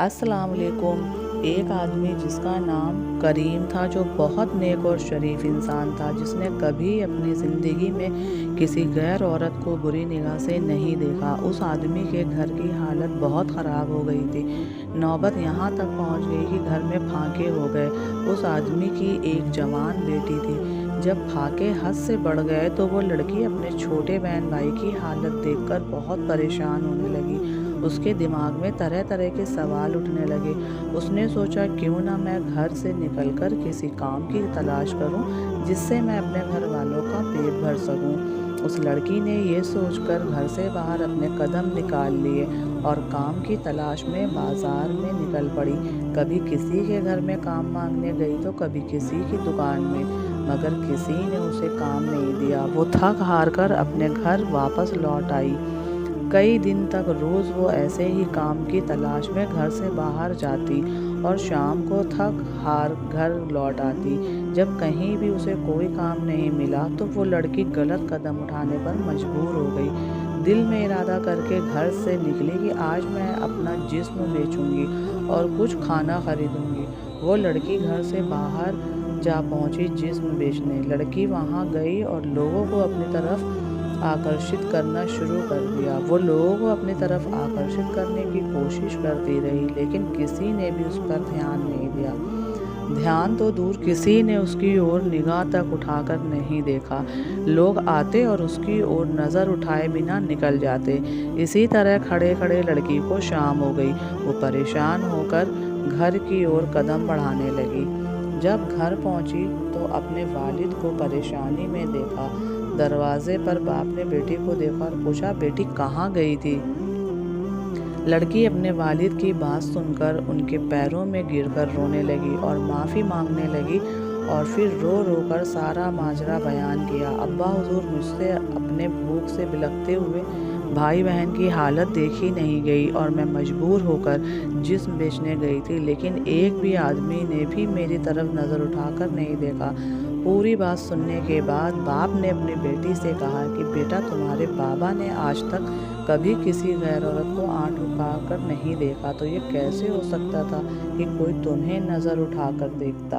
अस्सलाम वालेकुम। एक आदमी जिसका नाम करीम था, जो बहुत नेक और शरीफ इंसान था, जिसने कभी अपनी ज़िंदगी में किसी गैर औरत को बुरी निगाह से नहीं देखा। उस आदमी के घर की हालत बहुत ख़राब हो गई थी। नौबत यहाँ तक पहुँच गई कि घर में फाके हो गए। उस आदमी की एक जवान बेटी थी। जब फाके हद से बढ़ गए तो वो लड़की अपने छोटे बहन भाई की हालत देखकर बहुत परेशान होने लगी। उसके दिमाग में तरह तरह के सवाल उठने लगे। उसने सोचा, क्यों ना मैं घर से निकलकर किसी काम की तलाश करूं, जिससे मैं अपने घर वालों का पेट भर सकूं। उस लड़की ने ये सोचकर घर से बाहर अपने कदम निकाल लिए और काम की तलाश में बाजार में निकल पड़ी। कभी किसी के घर में काम मांगने गई तो कभी किसी की दुकान में, मगर किसी ने उसे काम नहीं दिया। वो थक हार कर अपने घर वापस लौट आई। कई दिन तक रोज़ वो ऐसे ही काम की तलाश में घर से बाहर जाती और शाम को थक हार घर लौट आती। जब कहीं भी उसे कोई काम नहीं मिला तो वो लड़की गलत कदम उठाने पर मजबूर हो गई। दिल में इरादा करके घर से निकली कि आज मैं अपना जिस्म बेचूंगी और कुछ खाना खरीदूंगी। वो लड़की घर से बाहर जा पहुंची जिस्म बेचने। लड़की वहां गई और लोगों को अपनी तरफ आकर्षित करना शुरू कर दिया। वो लोगों को अपनी तरफ आकर्षित करने की कोशिश करती रही, लेकिन किसी ने भी उस पर ध्यान नहीं दिया। ध्यान तो दूर, किसी ने उसकी ओर निगाह तक उठाकर नहीं देखा। लोग आते और उसकी ओर नज़र उठाए बिना निकल जाते। इसी तरह खड़े खड़े लड़की को शाम हो गई। वो परेशान होकर घर की ओर कदम बढ़ाने लगी। जब घर पहुंची तो अपने वालिद को परेशानी में देखा। दरवाजे पर बाप ने बेटी को देखा और पूछा, बेटी कहाँ गई थी? लड़की अपने वालिद की बात सुनकर उनके पैरों में गिरकर रोने लगी और माफ़ी मांगने लगी और फिर रो रो कर सारा माजरा बयान किया। अब्बा हुजूर, मुझसे अपने भूख से बिलखते हुए भाई बहन की हालत देखी नहीं गई और मैं मजबूर होकर जिस्म बेचने गई थी, लेकिन एक भी आदमी ने भी मेरी तरफ नज़र उठाकर नहीं देखा। पूरी बात सुनने के बाद बाप ने अपनी बेटी से कहा कि बेटा, तुम्हारे बाबा ने आज तक कभी किसी गैर औरत को आंख उठाकर नहीं देखा, तो ये कैसे हो सकता था कि कोई तुम्हें नज़र उठाकर देखता।